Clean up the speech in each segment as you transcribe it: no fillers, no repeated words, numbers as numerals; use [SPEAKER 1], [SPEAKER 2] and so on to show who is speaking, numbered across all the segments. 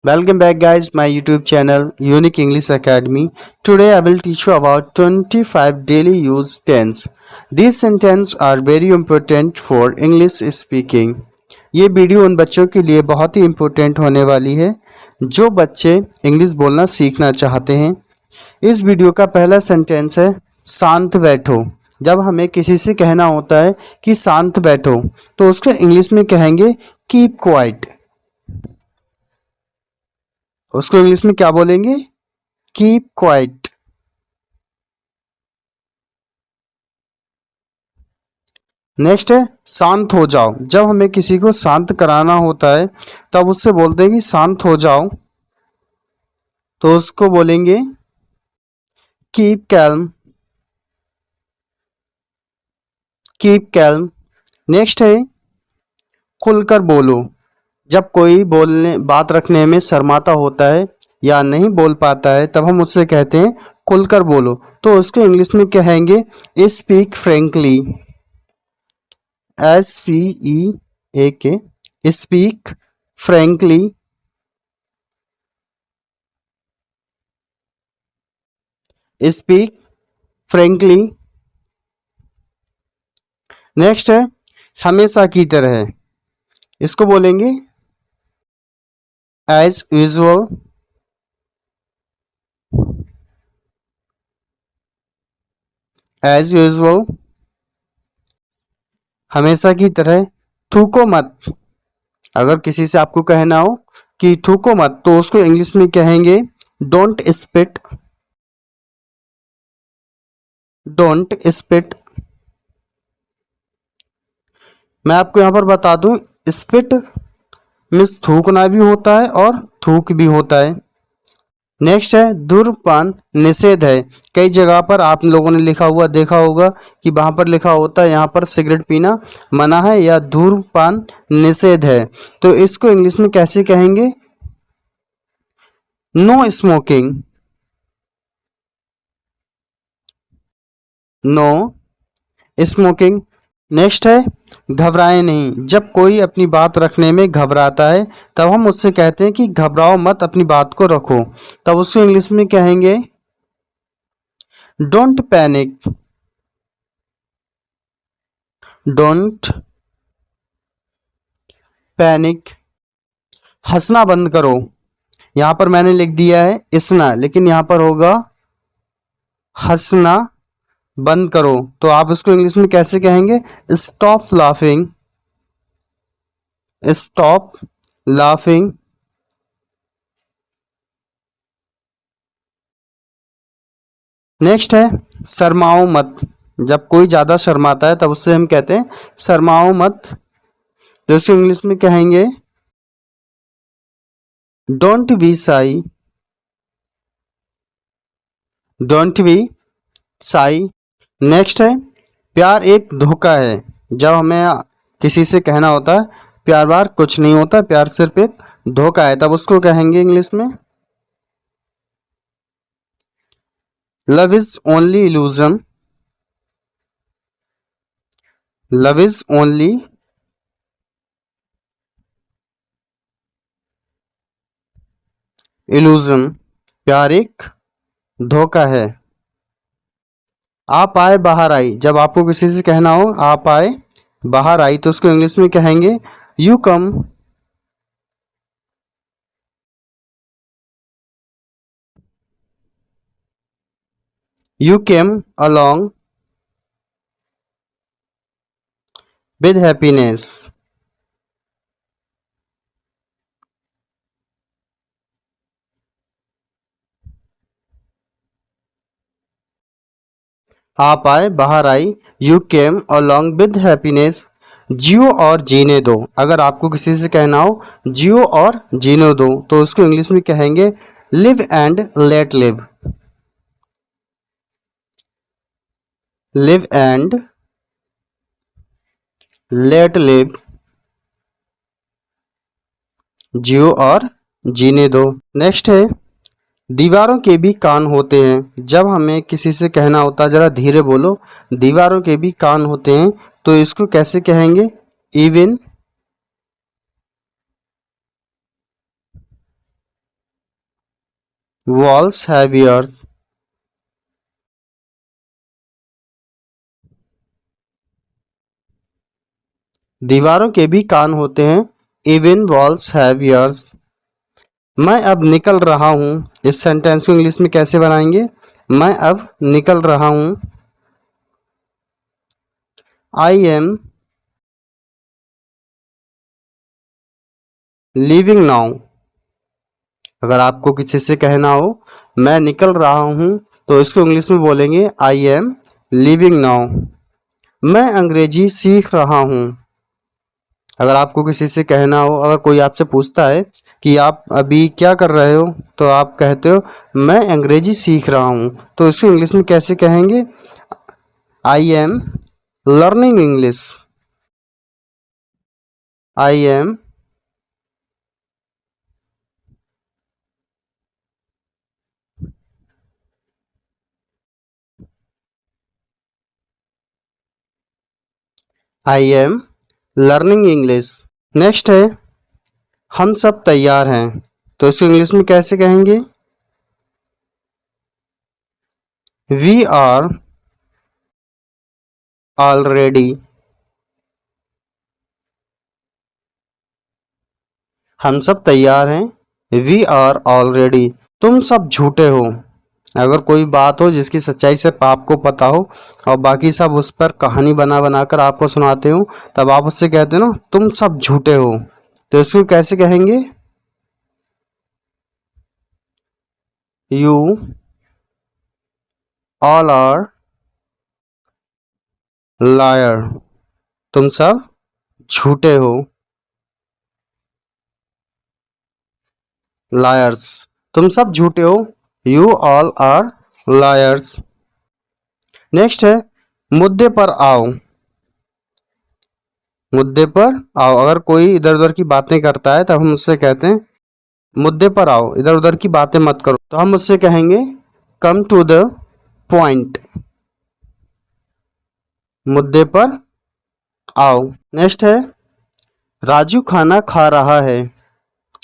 [SPEAKER 1] Welcome back guys my YouTube channel Unique English Academy. Today I will teach you about 25 daily use tense. These sentences are very important for English speaking. ये video उन बच्चों के लिए बहुत ही important होने वाली है जो बच्चे इंग्लिश बोलना सीखना चाहते हैं। इस वीडियो का पहला सेंटेंस है शांत बैठो। जब हमें किसी से कहना होता है कि शांत बैठो तो उसको इंग्लिश में कहेंगे कीप क्वाइट। उसको इंग्लिश में क्या बोलेंगे? Keep quiet. नेक्स्ट है शांत हो जाओ। जब हमें किसी को शांत कराना होता है तब उससे बोलते हैं कि शांत हो जाओ, तो उसको बोलेंगे keep calm. Keep calm. Next है खुलकर बोलो। जब कोई बोलने बात रखने में शर्माता होता है या नहीं बोल पाता है तब हम उससे कहते हैं खुलकर बोलो, तो उसको इंग्लिश में कहेंगे speak frankly. SPEAK। Speak frankly. Speak frankly. Next है हमेशा की तरह। इसको बोलेंगे एज यूजुअल। As usual. हमेशा की तरह। थूको मत। अगर किसी से आपको कहना हो कि थूको मत तो उसको इंग्लिश में कहेंगे डोंट स्पिट। Don't spit. मैं आपको यहाँ पर बता दूं, स्पिट मीन्स थूकना भी होता है और थूक भी होता है। नेक्स्ट है धूम्रपान निषेध है। कई जगह पर आप लोगों ने लिखा हुआ देखा होगा कि वहां पर लिखा होता है यहाँ पर सिगरेट पीना मना है या धूम्रपान निषेध है, तो इसको इंग्लिश में कैसे कहेंगे? No smoking. No smoking. Next है घबराए नहीं। जब कोई अपनी बात रखने में घबराता है तब हम उससे कहते हैं कि घबराओ मत, अपनी बात को रखो, तब उसको इंग्लिश में कहेंगे डोंट पैनिक। Don't panic. हंसना बंद करो। यहाँ पर मैंने लिख दिया है इसना, लेकिन यहाँ पर होगा हंसना बंद करो, तो आप इसको इंग्लिश में कैसे कहेंगे? Stop laughing. Stop laughing. Next है शर्माओ मत। जब कोई ज्यादा शर्माता है तब उससे हम कहते हैं शर्माओ मत, तो इसको इंग्लिश में कहेंगे don't be Sai. Don't be Sai. Next है प्यार एक धोखा है। जब हमें किसी से कहना होता है प्यार बार कुछ नहीं होता, प्यार सिर्फ एक धोखा है, तब उसको कहेंगे इंग्लिश में love is only illusion. Love is only illusion. प्यार एक धोखा है। आप आए बाहर आई। जब आपको किसी से कहना हो आप आए बाहर आई तो उसको इंग्लिश में कहेंगे you come. You came along with happiness. आप आए बाहर आई, you came along with happiness. जियो और जीने दो। अगर आपको किसी से कहना हो जियो और जीने दो तो उसको इंग्लिश में कहेंगे live and let live. Live and let live. जियो और जीने दो। नेक्स्ट है दीवारों के भी कान होते हैं। जब हमें किसी से कहना होता है जरा धीरे बोलो, दीवारों के भी कान होते हैं, तो इसको कैसे कहेंगे? Even walls have ears. दीवारों के भी कान होते हैं. Even walls have ears. मैं अब निकल रहा हूँ. इस सेंटेंस को इंग्लिश में कैसे बनाएंगे? मैं अब निकल रहा हूँ. I am leaving now. अगर आपको किसी से कहना हो मैं निकल रहा हूँ तो इसको इंग्लिश में बोलेंगे I am leaving now. मैं अंग्रेजी सीख रहा हूँ. अगर आपको किसी से कहना हो, अगर कोई आपसे पूछता है कि आप अभी क्या कर रहे हो तो आप कहते हो मैं अंग्रेजी सीख रहा हूँ. तो इसको इंग्लिश में कैसे कहेंगे? I am learning English. I am I am learning English. Next है हम सब तैयार हैं. तो इसको इंग्लिश में कैसे कहेंगे? We are already. हम सब तैयार हैं. We are already. तुम सब झूठे हो. अगर कोई बात हो जिसकी सच्चाई सिर्फ आपको पता हो और बाकी सब उस पर कहानी बना बना कर आपको सुनाते हो, तब आप उससे कहते हो ना तुम सब झूठे हो. तो इसको कैसे कहेंगे? You all are liar. तुम सब झूठे हो. लायर्स. तुम सब झूठे हो. You all are liars. Next है मुद्दे पर आओ. मुद्दे पर आओ. अगर कोई इधर उधर की बातें करता है तब हम उससे कहते हैं मुद्दे पर आओ, इधर उधर की बातें मत करो. तो हम उससे कहेंगे कम टू द पॉइंट. मुद्दे पर आओ. नेक्स्ट है राजू खाना खा रहा है.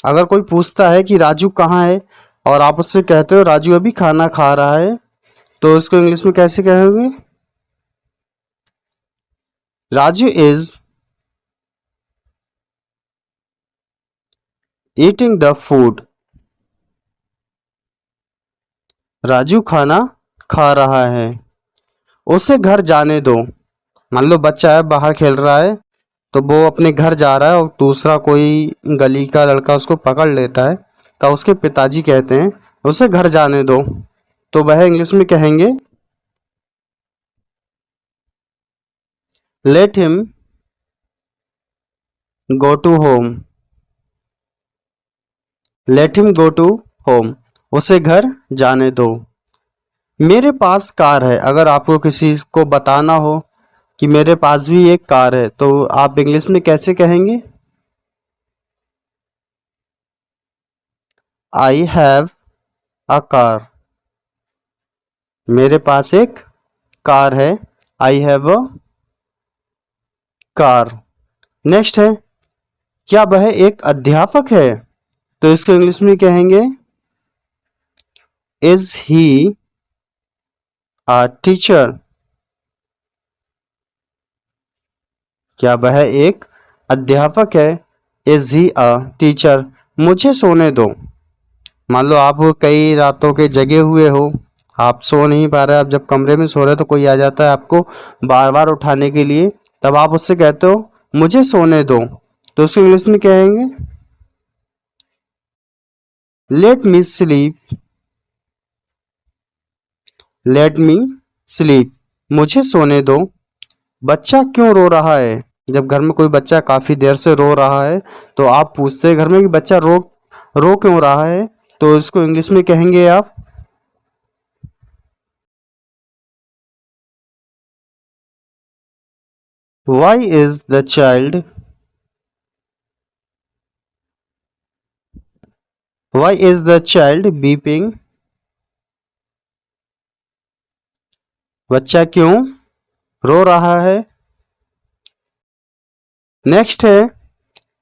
[SPEAKER 1] अगर कोई पूछता है कि राजू कहाँ है और आप उससे कहते हो राजू अभी खाना खा रहा है, तो इसको इंग्लिश में कैसे कहोगे? Raju is eating the food. Raju खाना खा रहा है. उसे घर जाने दो. मान लो बच्चा है बाहर खेल रहा है तो वो अपने घर जा रहा है और दूसरा कोई गली का लड़का उसको पकड़ लेता है, तो उसके पिताजी कहते हैं उसे घर जाने दो. तो वह इंग्लिश में कहेंगे let him go to home. Let him go to home. उसे घर जाने दो. मेरे पास कार है. अगर आपको किसी को बताना हो कि मेरे पास भी एक कार है तो आप इंग्लिश में कैसे कहेंगे? I have a car. मेरे पास एक कार है. I have a car. Next है क्या वह एक अध्यापक है? तो इसको इंग्लिश में कहेंगे इज ही अ टीचर. क्या वह एक अध्यापक है? Is he a teacher. मुझे सोने दो. मान लो आप कई रातों के जगे हुए हो, आप सो नहीं पा रहे, आप जब कमरे में सो रहे हो तो कोई आ जाता है आपको बार बार उठाने के लिए, तब आप उससे कहते हो मुझे सोने दो. तो उसको इंग्लिश में कहेंगे let me sleep. Let me sleep. मुझे सोने दो. बच्चा क्यों रो रहा है? जब घर में कोई बच्चा काफी देर से रो रहा है तो आप पूछते हैं घर में कि बच्चा रो रो क्यों रहा है, तो इसको इंग्लिश में कहेंगे आप why is the child why is the child beeping. बच्चा क्यों रो रहा है. नेक्स्ट है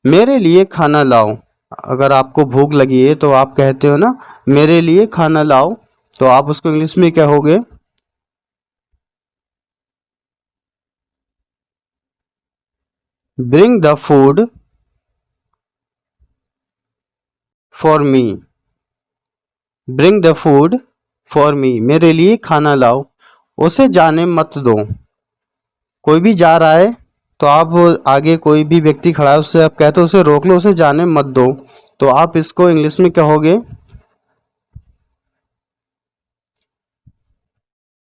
[SPEAKER 1] मेरे लिए खाना लाओ. अगर आपको भूख लगी है तो आप कहते हो ना मेरे लिए खाना लाओ, तो आप उसको इंग्लिश में कहोगे bring the food for me. Bring the food for me, मेरे लिए खाना लाओ। उसे जाने मत दो। कोई भी जा रहा है तो आप आगे कोई भी व्यक्ति खड़ा है उससे आप कहते हो उसे रोक लो, उसे जाने मत दो, तो आप इसको इंग्लिश में कहोगे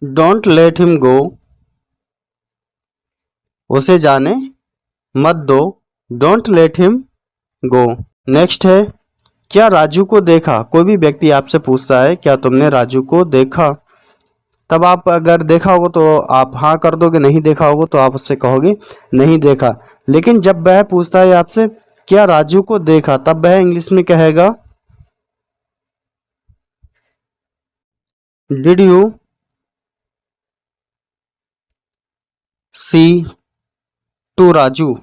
[SPEAKER 1] डोंट लेट हिम गो। उसे जाने मत दो, don't let him go. Next है क्या राजू को देखा। कोई भी व्यक्ति आपसे पूछता है क्या तुमने राजू को देखा, तब आप अगर देखा होगा तो आप हाँ कर दोगे, नहीं देखा होगा तो आप उससे कहोगे नहीं देखा। लेकिन जब वह पूछता है आपसे क्या राजू को देखा, तब वह इंग्लिश में कहेगा did you see to Raju.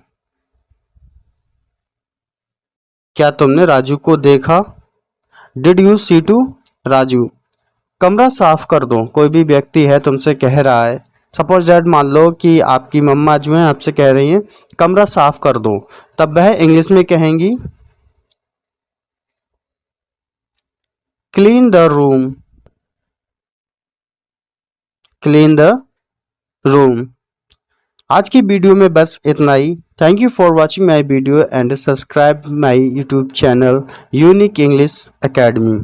[SPEAKER 1] क्या तुमने राजू को देखा, did you see to Raju. कमरा साफ कर दो। कोई भी व्यक्ति है तुमसे कह रहा है, सपोज दैट मान लो कि आपकी मम्मा जो है आपसे कह रही हैं कमरा साफ कर दो, तब वह इंग्लिश में कहेंगी clean the room. Clean the room. आज की वीडियो में बस इतना ही। Thank you for watching my video and subscribe my YouTube channel Unique English academy.